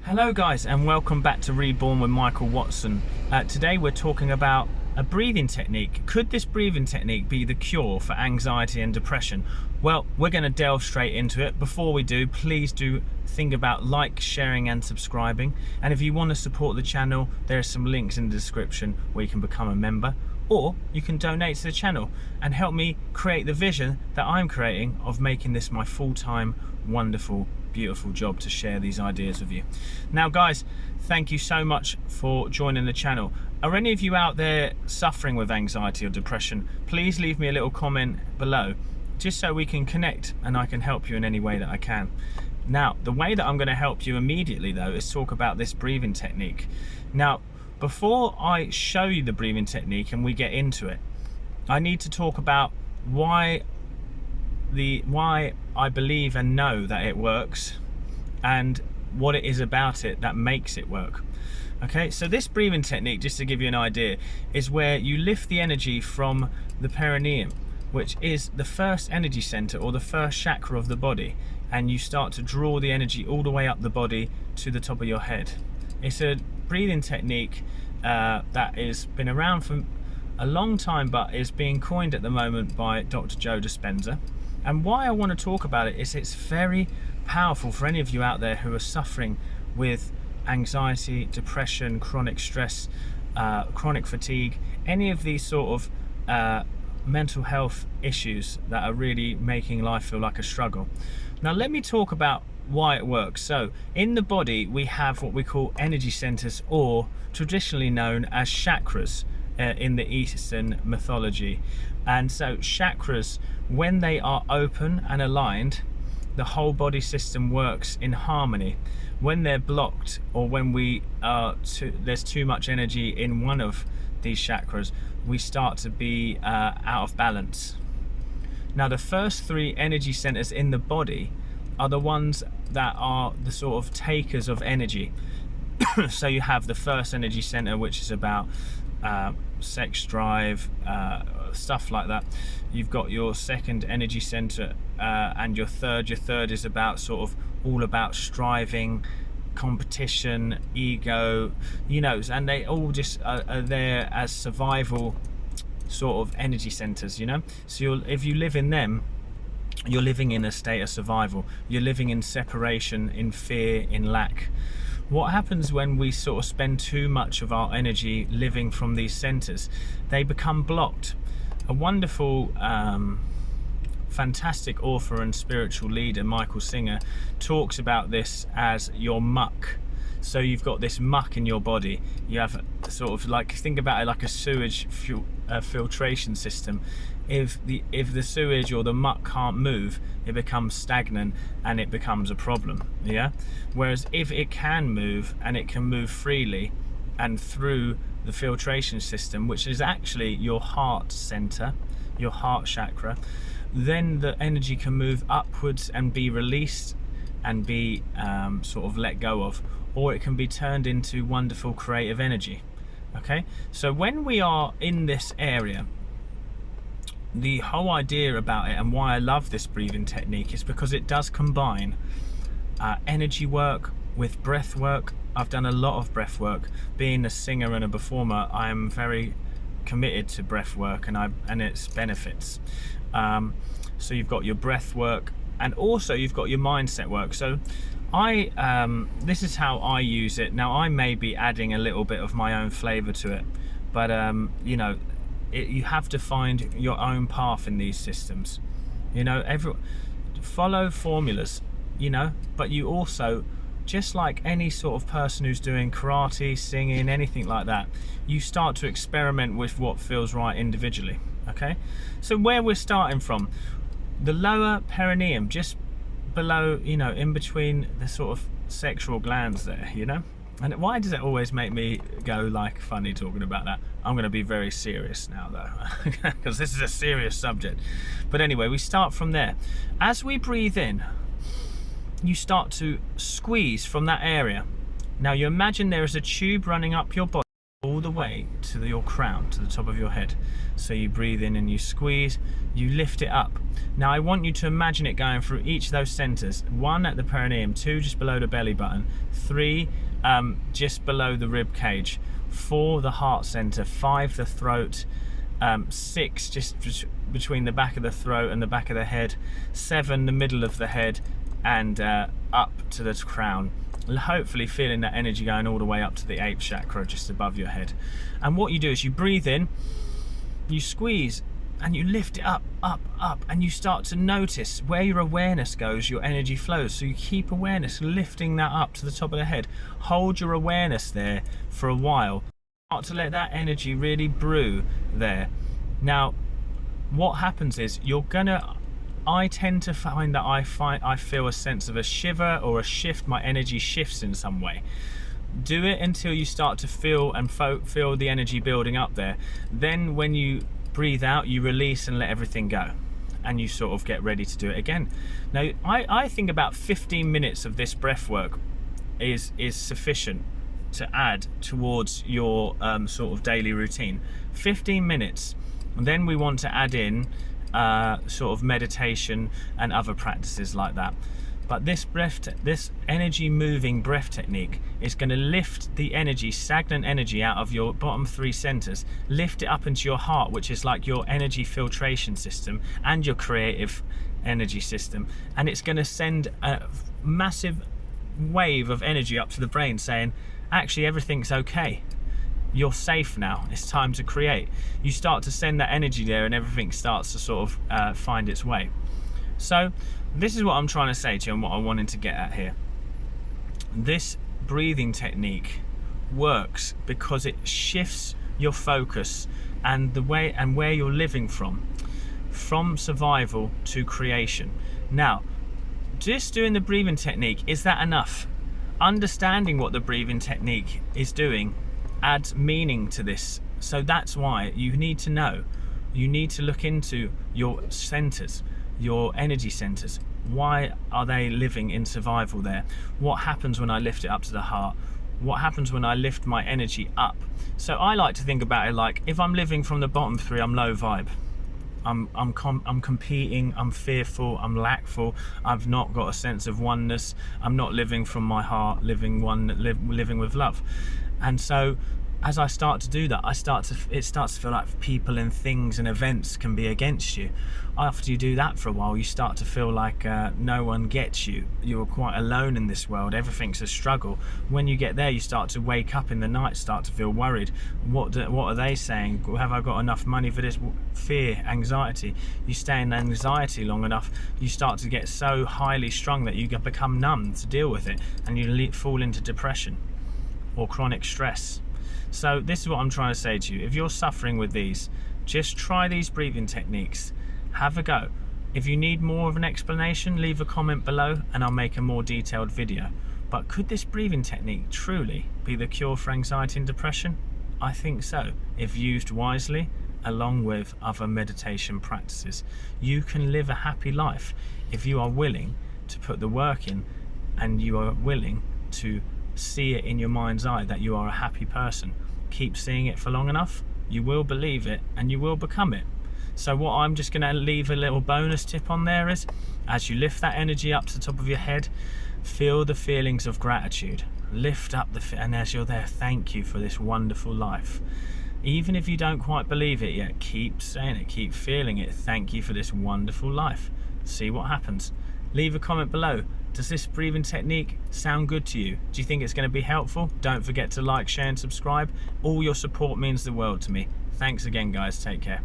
Hello guys, and welcome back to Reborn with Michael Watson. Today we're talking about a breathing technique. Could this breathing technique be the cure for anxiety and depression? Well, we're going to delve straight into it. Before we do, please do think about like, sharing and subscribing. And if you want to support the channel, there are some links in the description where you can become a member, or you can donate to the channel and help me create the vision that I'm creating of making this my full-time, wonderful, beautiful job to share these ideas with you. Now guys, thank you so much for joining the channel. Are any of you out there suffering with anxiety or depression? Please leave me a little comment below, just so we can connect and I can help you in any way that I can. Now, the way that I'm going to help you immediately though is talk about this breathing technique. Now, before I show you the breathing technique and we get into it, I need to talk about why I believe and know that it works and what it is about it that makes it work. Okay, so this breathing technique, just to give you an idea, is where you lift the energy from the perineum, which is the first energy center or the first chakra of the body, and you start to draw the energy all the way up the body to the top of your head. It's a breathing technique that has been around for a long time, but is being coined at the moment by Dr. Joe Dispenza. And why I want to talk about it is it's very powerful for any of you out there who are suffering with anxiety, depression, chronic stress, chronic fatigue, any of these sort of mental health issues that are really making life feel like a struggle. Now let me talk about why it works. So in the body we have what we call energy centers, or traditionally known as chakras in the Eastern mythology. And so chakras, when they are open and aligned, the whole body system works in harmony. When they're blocked, or when there's too much energy in one of these chakras, we start to be out of balance. Now the first three energy centers in the body are the ones that are the sort of takers of energy. So you have the first energy center, which is about sex drive, stuff like that. You've got your second energy center and your third is about sort of all about striving, competition, ego, you know, and they all just are there as survival sort of energy centers, you know. So if you live in them, you're living in a state of survival. You're living in separation, in fear, in lack. What happens when we sort of spend too much of our energy living from these centers? They become blocked. A wonderful, fantastic author and spiritual leader, Michael Singer, talks about this as your muck. So you've got this muck in your body. You have sort of like, think about it like a sewage filtration system. If the sewage or the muck can't move, it becomes stagnant and it becomes a problem. Yeah. Whereas if it can move, and it can move freely and through the filtration system, which is actually your heart center, your heart chakra, then the energy can move upwards and be released and be sort of let go of, or it can be turned into wonderful creative energy. Okay, so when we are in this area, the whole idea about it and why I love this breathing technique is because it does combine energy work with breath work. I've done a lot of breath work. Being a singer and a performer, I am very committed to breath work and its benefits. So you've got your breath work, and also you've got your mindset work. So this is how I use it. Now I may be adding a little bit of my own flavor to it, but you know, you have to find your own path in these systems. You know, follow formulas, you know, but you also, just like any sort of person who's doing karate, singing, anything like that, you start to experiment with what feels right individually. Okay, so where we're starting from, the lower perineum, just below, you know, in between the sort of sexual glands there, you know. And why does it always make me go like funny talking about that? I'm going to be very serious now though, because this is a serious subject. But anyway, we start from there. As we breathe in, you start to squeeze from that area. Now you imagine there is a tube running up your body. all the way to your crown, to the top of your head. So you breathe in and you squeeze, you lift it up. Now I want you to imagine it going through each of those centers. 1 at the perineum, 2 just below the belly button, 3 just below the rib cage, 4 the heart center, 5 the throat, 6 just between the back of the throat and the back of the head, 7 the middle of the head, and up to the crown. Hopefully feeling that energy going all the way up to the 8th chakra just above your head. And what you do is you breathe in, you squeeze, and you lift it up, up, up, and you start to notice where your awareness goes, your energy flows. So you keep awareness, lifting that up to the top of the head. Hold your awareness there for a while. Start to let that energy really brew there. Now, what happens is I tend to find that I feel a sense of a shiver or a shift. My energy shifts in some way. Do it until you start to feel and feel the energy building up there. Then when you breathe out, you release and let everything go, and you sort of get ready to do it again. Now I think about 15 minutes of this breath work is sufficient to add towards your sort of daily routine. 15 minutes, and then we want to add in sort of meditation and other practices like that. But this energy moving breath technique is going to lift the energy, stagnant energy, out of your bottom 3 centers, lift it up into your heart, which is like your energy filtration system and your creative energy system, and it's going to send a massive wave of energy up to the brain saying, actually everything's okay. You're safe now, it's time to create. You start to send that energy there and everything starts to sort of find its way. So this is what I'm trying to say to you and what I wanted to get at here. This breathing technique works because it shifts your focus and the way and where you're living from survival to creation. Now, just doing the breathing technique, is that enough? Understanding what the breathing technique is doing adds meaning to this. So that's why you need to know. You need to look into your centers, your energy centers. Why are they living in survival there? What happens when I lift it up to the heart? What happens when I lift my energy up? So I like to think about it like, if I'm living from the bottom 3, I'm low vibe. I'm competing, I'm fearful, I'm lackful, I've not got a sense of oneness, I'm not living from my heart, living with love. And so as I start to do that, it starts to feel like people and things and events can be against you. After you do that for a while, you start to feel like no one gets you. You're quite alone in this world. Everything's a struggle. When you get there, you start to wake up in the night, start to feel worried. What are they saying? Have I got enough money for this? Fear, anxiety. You stay in anxiety long enough, you start to get so highly strung that you become numb to deal with it, and you fall into depression or chronic stress. So this is what I'm trying to say to you. If you're suffering with these, just try these breathing techniques. Have a go. If you need more of an explanation, leave a comment below and I'll make a more detailed video. But could this breathing technique truly be the cure for anxiety and depression? I think so, if used wisely, along with other meditation practices. You can live a happy life if you are willing to put the work in and you are willing to see it in your mind's eye that you are a happy person. Keep seeing it for long enough, you will believe it and you will become it. So what I'm just going to leave a little bonus tip on there is, as you lift that energy up to the top of your head, feel the feelings of gratitude. Lift up and as you're there, thank you for this wonderful life. Even if you don't quite believe it yet, keep saying it, keep feeling it. Thank you for this wonderful life. See what happens. Leave a comment below. Does this breathing technique sound good to you? Do you think it's going to be helpful? Don't forget to like, share and subscribe. All your support means the world to me. Thanks again guys, take care.